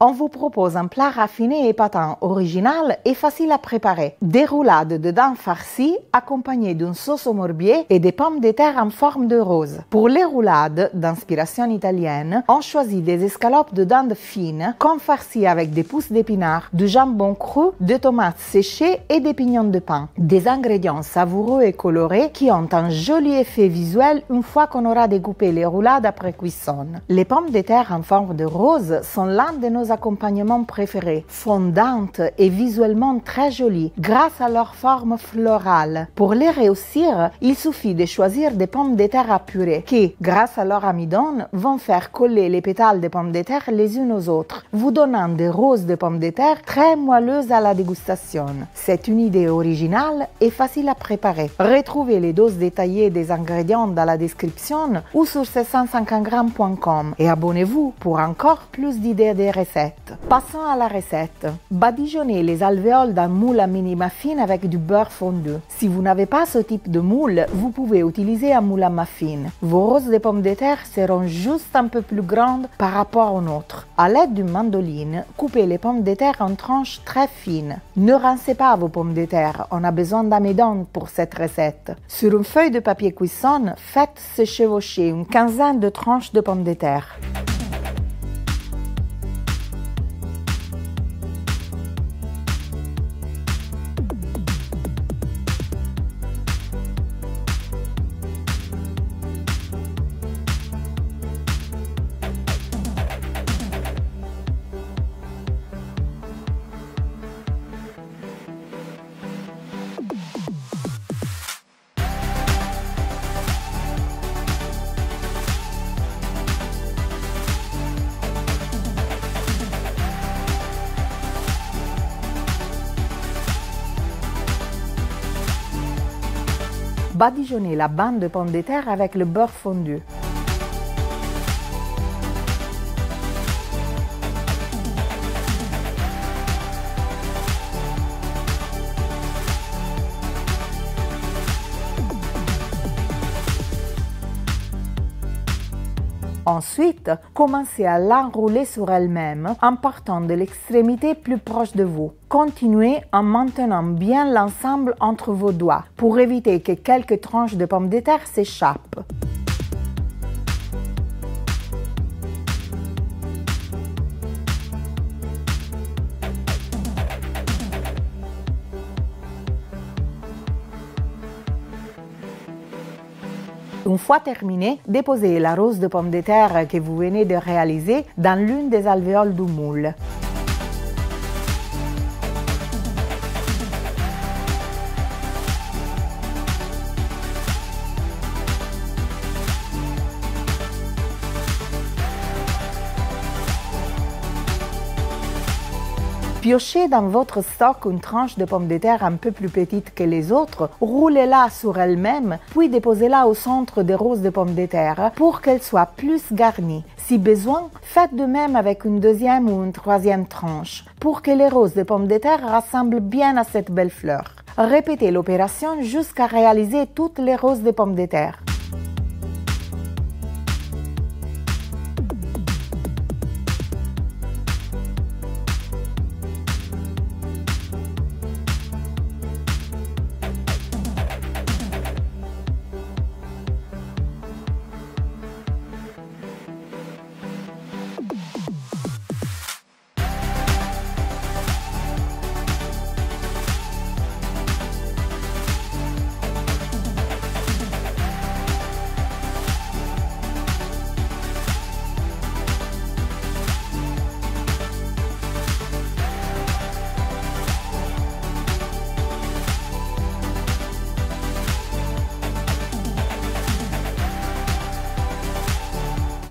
On vous propose un plat raffiné et épatant, original et facile à préparer. Des roulades de dents farcies accompagnées d'une sauce au morbier et des pommes de terre en forme de rose. Pour les roulades d'inspiration italienne, on choisit des escalopes de dents fines, confarcies avec des pousses d'épinards, du jambon cru, de tomates séchées et des pignons de pain. Des ingrédients savoureux et colorés qui ont un joli effet visuel une fois qu'on aura découpé les roulades après cuisson. Les pommes de terre en forme de rose sont l'un de nos accompagnements préférés, fondantes et visuellement très jolies, grâce à leur forme florale. Pour les réussir, il suffit de choisir des pommes de terre à purée qui, grâce à leur amidon, vont faire coller les pétales des pommes de terre les unes aux autres, vous donnant des roses de pommes de terre très moelleuses à la dégustation. C'est une idée originale et facile à préparer. Retrouvez les doses détaillées des ingrédients dans la description ou sur c150g.com et abonnez-vous pour encore plus d'idées de recettes. Passons à la recette. Badigeonnez les alvéoles d'un moule à mini-muffin avec du beurre fondu. Si vous n'avez pas ce type de moule, vous pouvez utiliser un moule à muffin. Vos roses de pommes de terre seront juste un peu plus grandes par rapport aux nôtres. À l'aide d'une mandoline, coupez les pommes de terre en tranches très fines. Ne rincez pas vos pommes de terre, on a besoin d'amidon pour cette recette. Sur une feuille de papier cuisson, faites se chevaucher une quinzaine de tranches de pommes de terre. Badigeonnez la bande de pommes de terre avec le beurre fondu. Ensuite, commencez à l'enrouler sur elle-même en partant de l'extrémité plus proche de vous. Continuez en maintenant bien l'ensemble entre vos doigts pour éviter que quelques tranches de pommes de terre s'échappent. Une fois terminé, déposez la rose de pommes de terre que vous venez de réaliser dans l'une des alvéoles du moule. Piochez dans votre stock une tranche de pomme de terre un peu plus petite que les autres, roulez-la sur elle-même, puis déposez-la au centre des roses de pommes de terre pour qu'elle soit plus garnie. Si besoin, faites de même avec une deuxième ou une troisième tranche, pour que les roses de pommes de terre ressemblent bien à cette belle fleur. Répétez l'opération jusqu'à réaliser toutes les roses de pommes de terre.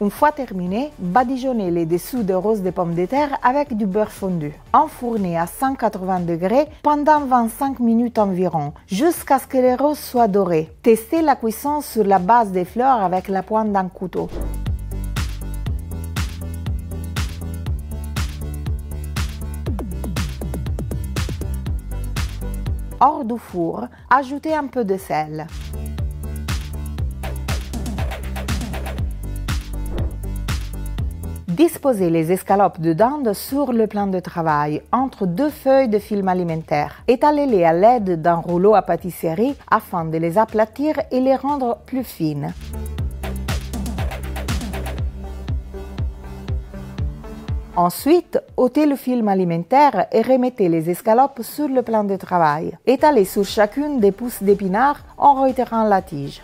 Une fois terminé, badigeonnez les dessous des roses de pommes de terre avec du beurre fondu. Enfournez à 180 degrés pendant 25 minutes environ, jusqu'à ce que les roses soient dorées. Testez la cuisson sur la base des fleurs avec la pointe d'un couteau. Hors du four, ajoutez un peu de sel. Disposez les escalopes de dinde sur le plan de travail, entre deux feuilles de film alimentaire. Étalez-les à l'aide d'un rouleau à pâtisserie afin de les aplatir et les rendre plus fines. Ensuite, ôtez le film alimentaire et remettez les escalopes sur le plan de travail. Étalez sur chacune des pousses d'épinards en retirant la tige.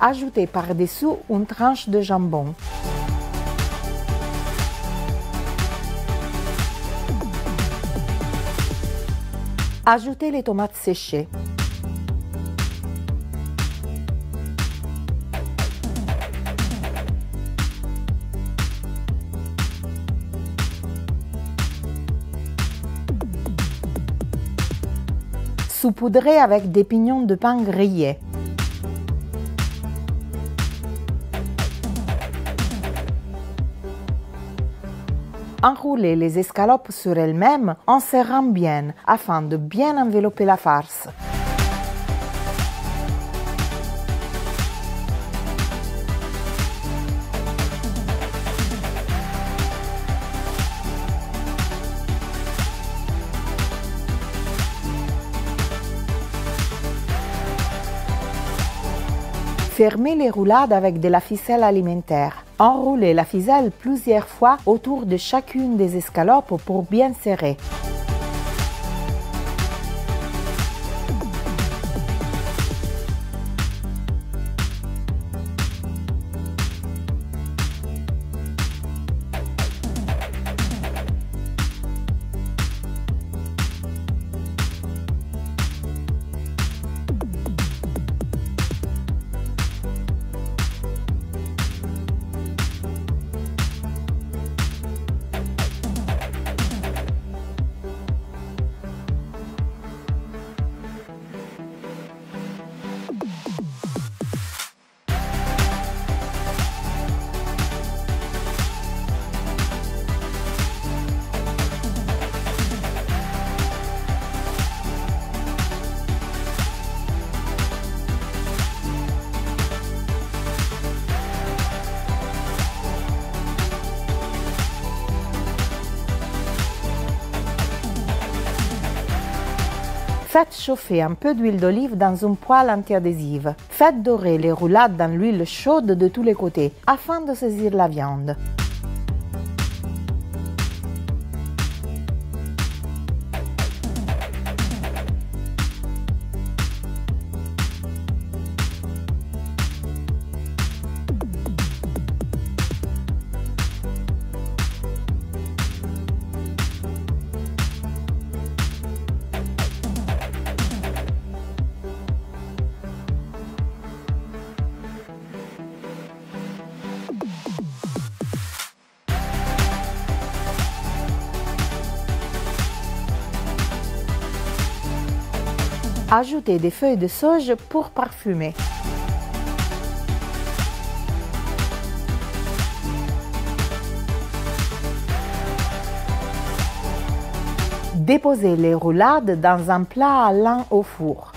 Ajoutez par-dessous une tranche de jambon. Ajoutez les tomates séchées. Saupoudrez avec des pignons de pain grillés. Enroulez les escalopes sur elles-mêmes en serrant bien afin de bien envelopper la farce. Fermez les roulades avec de la ficelle alimentaire. Enroulez la ficelle plusieurs fois autour de chacune des escalopes pour bien serrer. Faites chauffer un peu d'huile d'olive dans une poêle antiadhésive. Faites dorer les roulades dans l'huile chaude de tous les côtés afin de saisir la viande. Ajoutez des feuilles de sauge pour parfumer. Déposez les roulades dans un plat allant au four.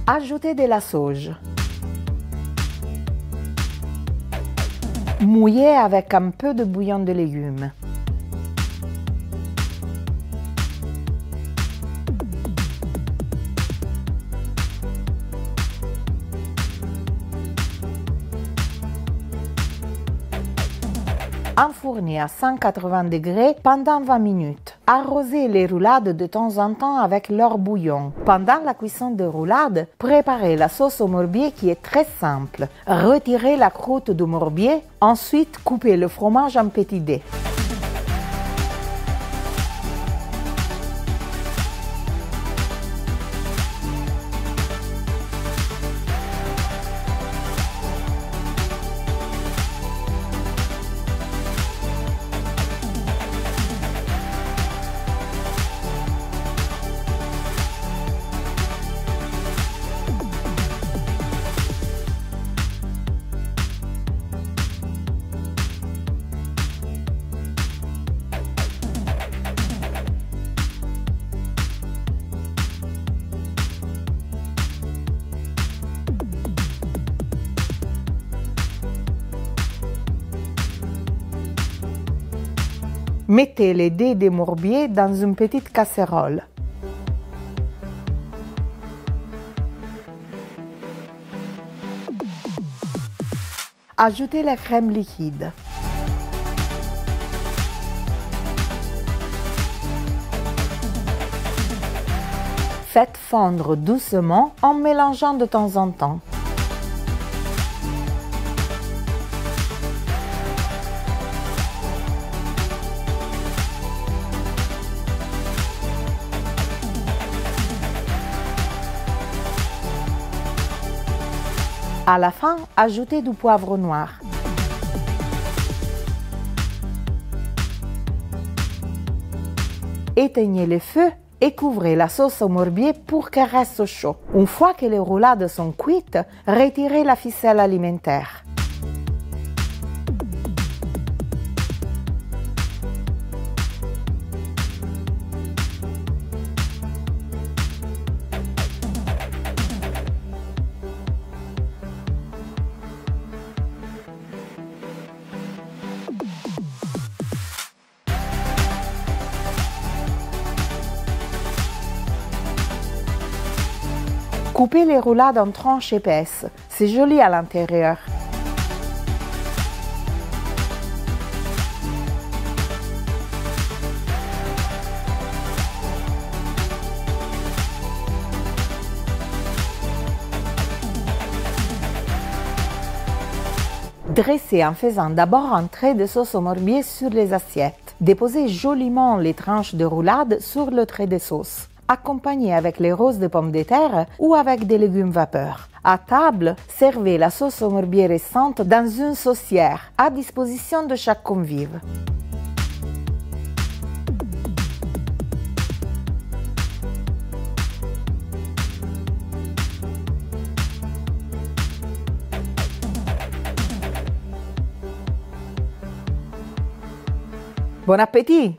Ajoutez de la sauge. Mouillez avec un peu de bouillon de légumes. Enfournez à 180 degrés pendant 20 minutes. Arrosez les roulades de temps en temps avec leur bouillon. Pendant la cuisson des roulades, préparez la sauce au morbier qui est très simple. Retirez la croûte du morbier, ensuite coupez le fromage en petits dés. Mettez les dés de morbier dans une petite casserole. Ajoutez la crème liquide. Faites fondre doucement en mélangeant de temps en temps. À la fin, ajoutez du poivre noir. Éteignez le feu et couvrez la sauce au morbier pour qu'elle reste chaud. Une fois que les roulades sont cuites, retirez la ficelle alimentaire. Coupez les roulades en tranches épaisses, c'est joli à l'intérieur. Dressez en faisant d'abord un trait de sauce au morbier sur les assiettes. Déposez joliment les tranches de roulade sur le trait de sauce. Accompagnez avec les roses de pommes de terre ou avec des légumes vapeur. À table, servez la sauce au morbier restante dans une saucière, à disposition de chaque convive. Bon appétit!